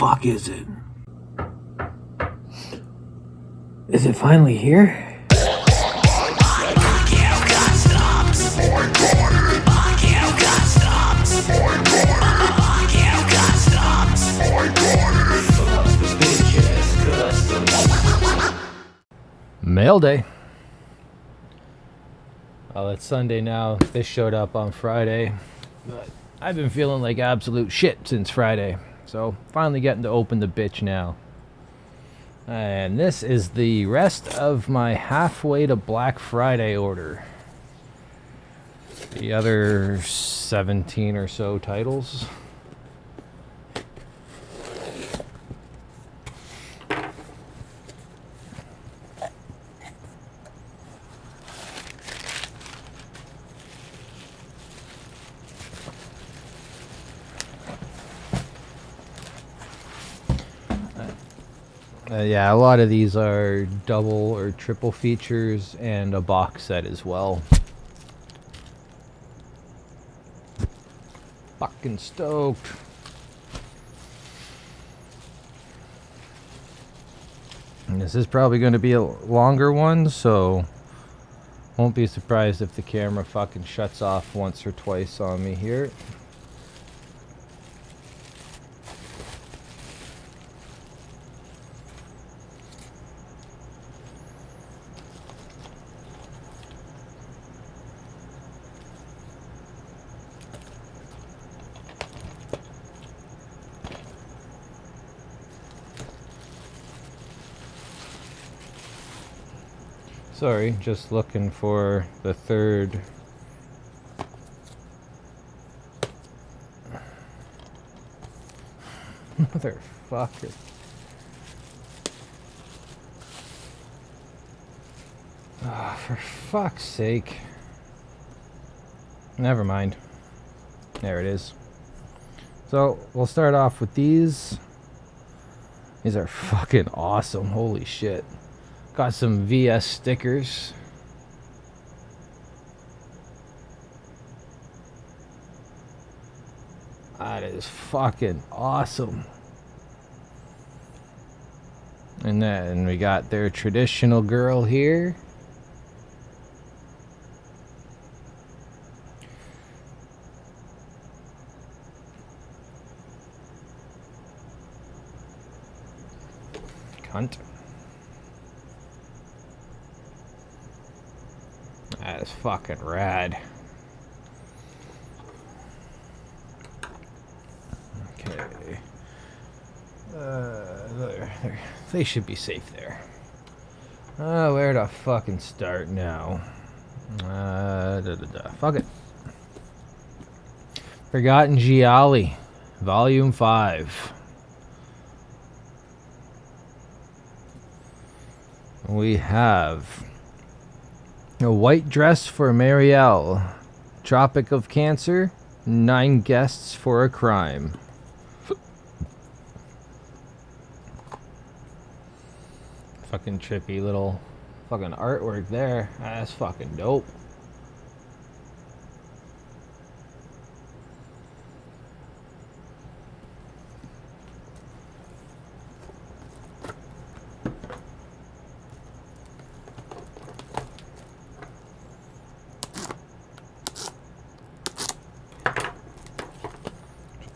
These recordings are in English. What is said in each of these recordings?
fuck is it? Is it finally here? Mail day. Well, it's Sunday now. This showed up on Friday, but I've been feeling like absolute shit since Friday. So finally getting to open the bitch now. And this is the rest of my halfway to Black Friday order. The other 17 or so titles. Yeah, a lot of these are double or triple features and a box set as well. Fucking stoked. And this is probably going to be a longer one, so won't be surprised if the camera fucking shuts off once or twice on me here. Sorry, just looking for the third. Motherfucker. Oh, for fuck's sake. Never mind. There it is. So, we'll start off with these. These are fucking awesome. Holy shit. Got some VS stickers. That is fucking awesome. And then we got their traditional girl here. Cunt. That is fucking rad. Okay. There. They should be safe there. Where to fucking start now? Fuck it. Forgotten Gialli, Volume 5. We have a white dress for Marielle. Tropic of Cancer. 9 guests for a crime. Fucking trippy little fucking artwork there. That's fucking dope.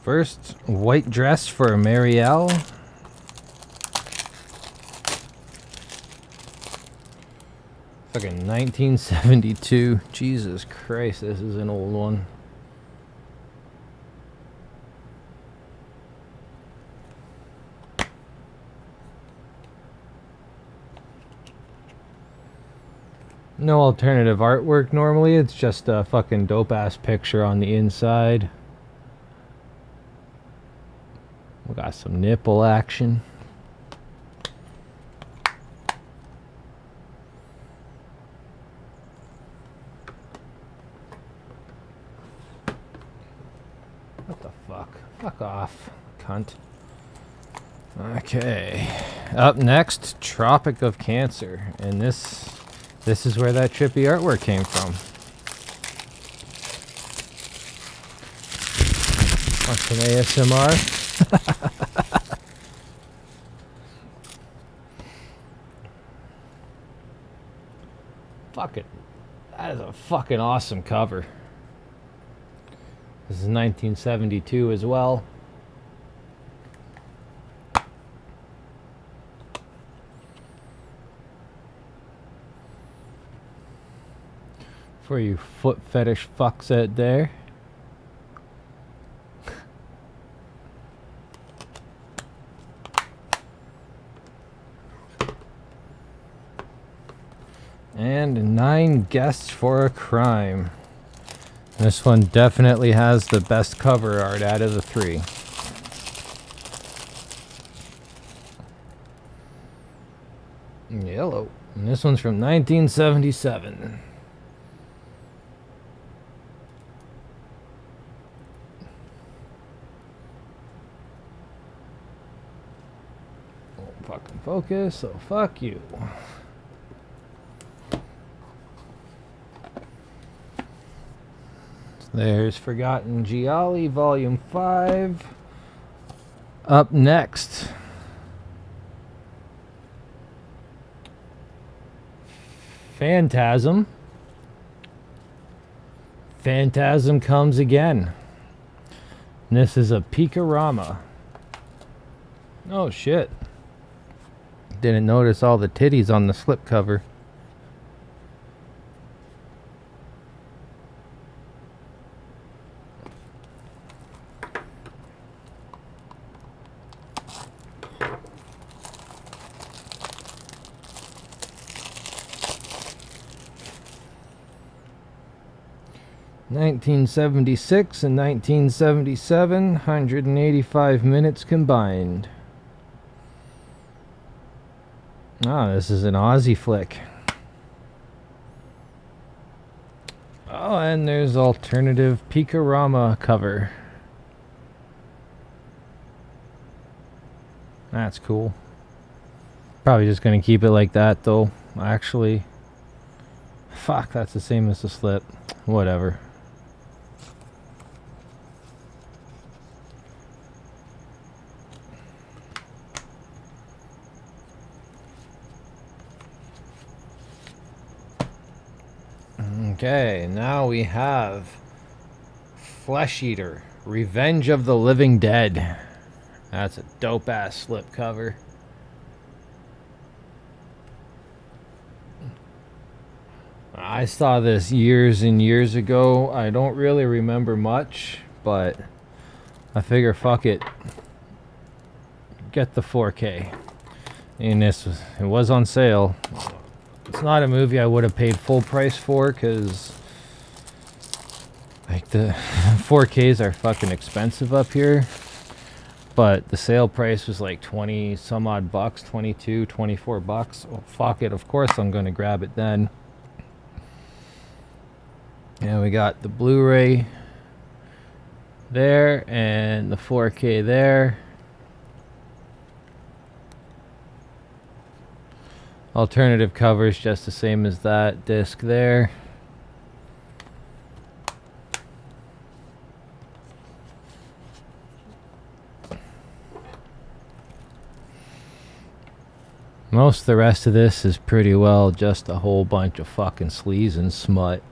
First, white dress for Marielle. Fucking 1972. Jesus Christ, this is an old one. No alternative artwork normally, it's just a fucking dope ass picture on the inside. We got some nipple action. What the fuck? Fuck off, cunt. Okay. Up next, Tropic of Cancer. And this is where that trippy artwork came from. Want some ASMR? That is a fucking awesome cover. This is 1972 as well. For you foot fetish fucks out there. And 9 guests for a crime. This one definitely has the best cover art out of the 3. Yellow. And this one's from 1977. Won't fucking focus, so fuck you. There's Forgotten Gialli, Volume 5. Up next, Phantasm. Phantasm comes again. And this is a Picorama. Oh shit. Didn't notice all the titties on the slipcover. (1976 and 1977), 185 minutes combined. Ah, this is an Aussie flick. Oh, and there's alternative Picorama cover. That's cool. Probably just gonna keep it like that though. Actually, fuck, that's the same as the slip. Whatever. Okay, now we have Flesh Eater, Revenge of the Living Dead. That's a dope ass slip cover. I saw this years and years ago. I don't really remember much, but I figure fuck it. Get the 4K. And it was on sale. It's not a movie I would have paid full price for, because like the 4Ks are fucking expensive up here. But the sale price was like 20 some odd bucks, 22, 24 bucks. Well, fuck it, of course I'm going to grab it then. And we got the Blu-ray there and the 4K there. Alternative covers just the same as that disc there. Most of the rest of this is pretty well just a whole bunch of fucking sleaze and smut.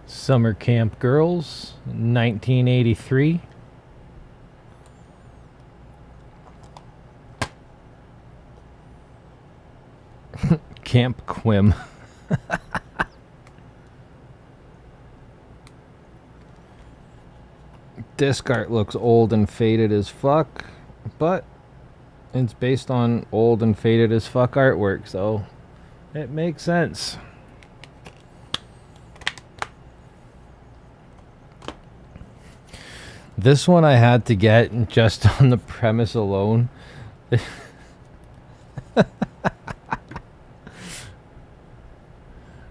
Summer Camp Girls, 1983. Camp Quim. Disc art looks old and faded as fuck, but it's based on old and faded as fuck artwork, so it makes sense. This one I had to get just on the premise alone.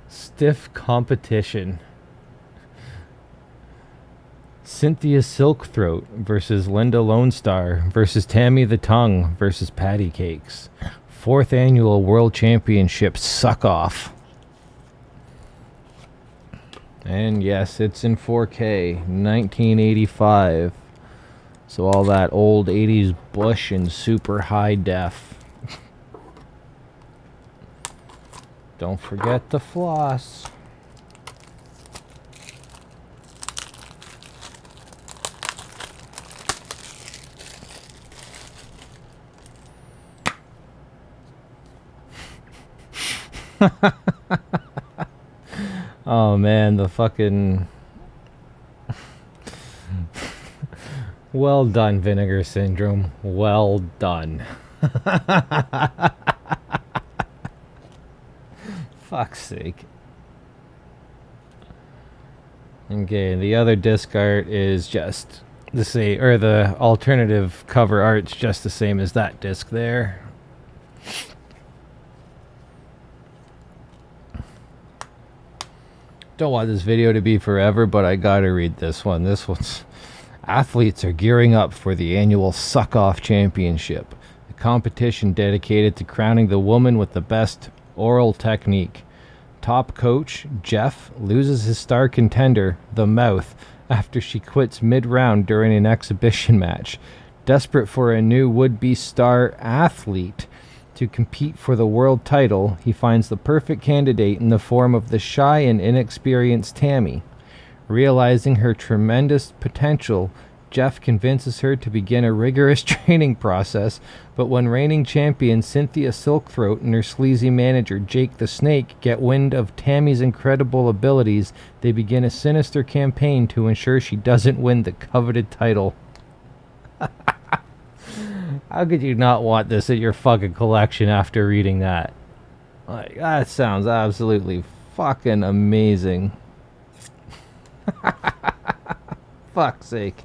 Stiff Competition. Cynthia Silkthroat versus Linda Lone Star versus Tammy the Tongue versus Patty Cakes. 4th Annual World Championship Suck Off. And yes, it's in 4K, 1985. So all that old 80s Bush and super high def. Don't forget to floss. Oh man, the fucking... Well done, Vinegar Syndrome. Well done. Fuck's sake. Okay, the other disc art is just the same, or the alternative cover art's just the same as that disc there. Don't want this video to be forever, but I gotta read this one. This one's... Athletes are gearing up for the annual Suck-Off Championship, a competition dedicated to crowning the woman with the best oral technique. Top coach, Jeff, loses his star contender, the Mouth, after she quits mid-round during an exhibition match. Desperate for a new would-be star athlete to compete for the world title, he finds the perfect candidate in the form of the shy and inexperienced Tammy. Realizing her tremendous potential, Jeff convinces her to begin a rigorous training process, but when reigning champion Cynthia Silkthroat and her sleazy manager Jake the Snake get wind of Tammy's incredible abilities, they begin a sinister campaign to ensure she doesn't win the coveted title. How could you not want this in your fucking collection after reading that? Like, that sounds absolutely fucking amazing. Fuck's sake.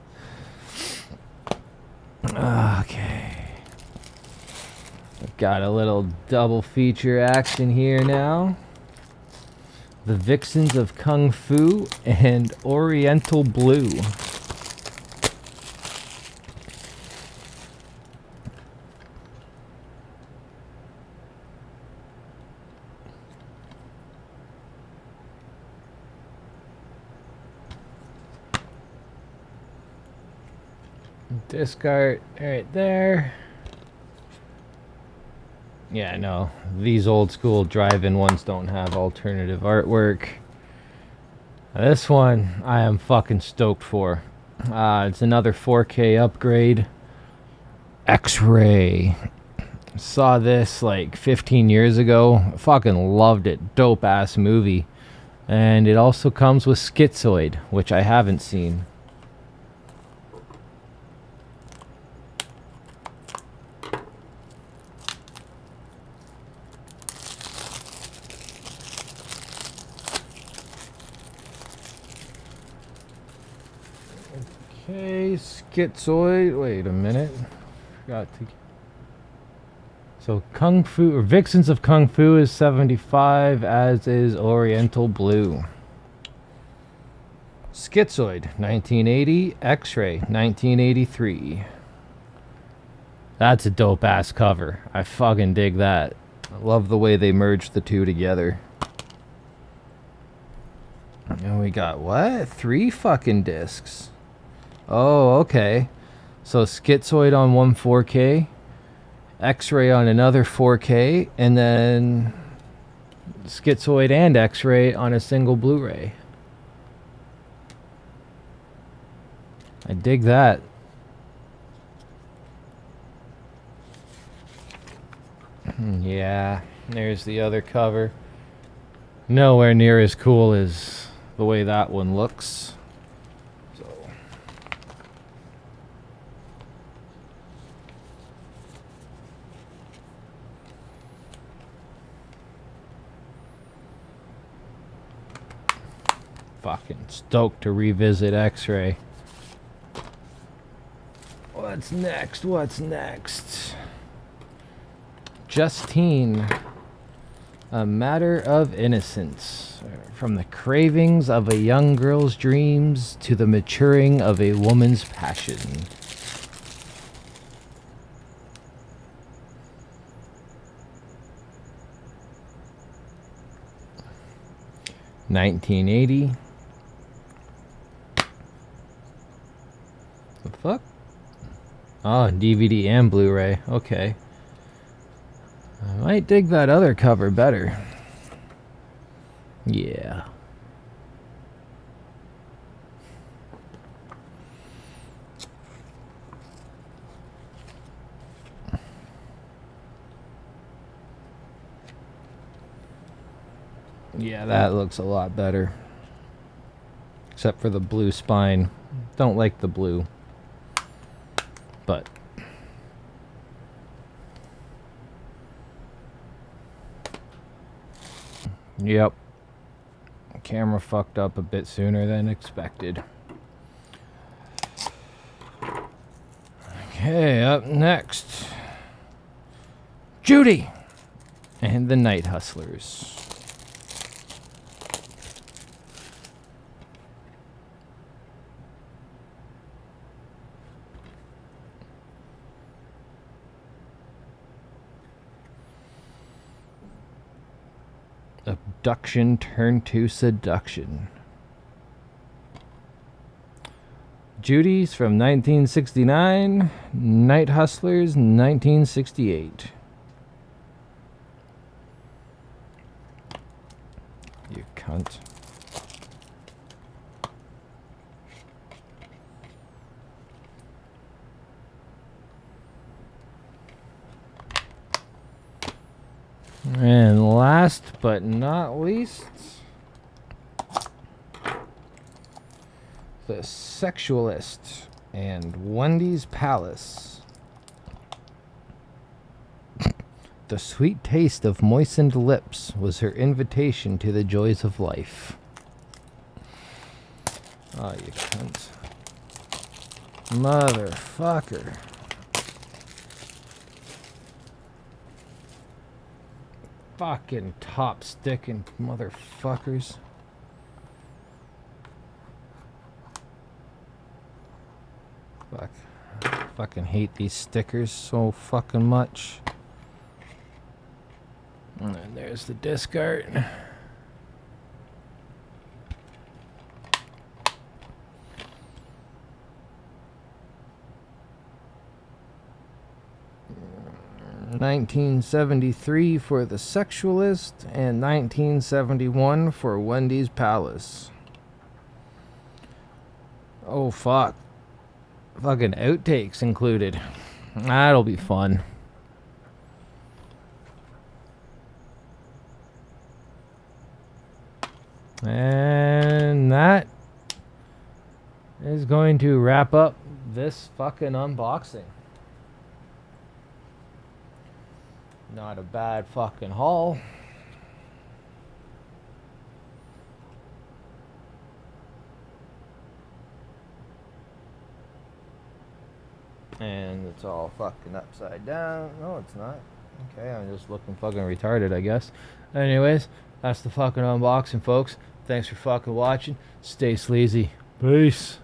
Okay. I've got a little double feature action here now. The Vixens of Kung Fu and Oriental Blue. Disc art right there. Yeah, no, these old school drive-in ones don't have alternative artwork. This one I am fucking stoked for. It's another 4K upgrade. X-Ray. Saw this like 15 years ago. Fucking loved it. Dope ass movie. And it also comes with Schizoid, which I haven't seen. Okay, Schizoid. Wait a minute. Forgot to. So Kung Fu, or Vixens of Kung Fu, is 75, as is Oriental Blue. Schizoid, 1980. X-Ray, 1983. That's a dope ass cover. I fucking dig that. I love the way they merged the two together. And we got what? 3 fucking discs. Oh, okay. So Schizoid on one 4K, X-Ray on another 4K, and then Schizoid and X-Ray on a single Blu-ray. I dig that. Yeah, there's the other cover. Nowhere near as cool as the way that one looks. So fucking stoked to revisit X-Ray. What's next? What's next? Justine, A Matter of Innocence. From the cravings of a young girl's dreams to the maturing of a woman's passion. (1980) fuck? Oh, DVD and Blu-ray. Okay. I might dig that other cover better. Yeah. Yeah, that looks a lot better. Except for the blue spine. Don't like the blue. But yep. Camera fucked up a bit sooner than expected. Okay, up next. Judy and the Night Hustlers. Abduction turned to seduction. Judy's from 1969, Night Hustlers 1968. You cunt. And last but not least, The Sexualist and Wendy's Palace. The sweet taste of moistened lips was her invitation to the joys of life. Oh, you cunt. Motherfucker. Fucking top sticking motherfuckers. Fuck. Fucking hate these stickers so fucking much. And then there's the disc art. $1973 for The Sexualist and $1971 for Wendy's Palace. Oh fuck. Fucking outtakes included. That'll be fun. And that is going to wrap up this fucking unboxing. Not a bad fucking haul. And it's all fucking upside down. No, it's not. Okay, I'm just looking fucking retarded, I guess. Anyways, that's the fucking unboxing, folks. Thanks for fucking watching. Stay sleazy. Peace.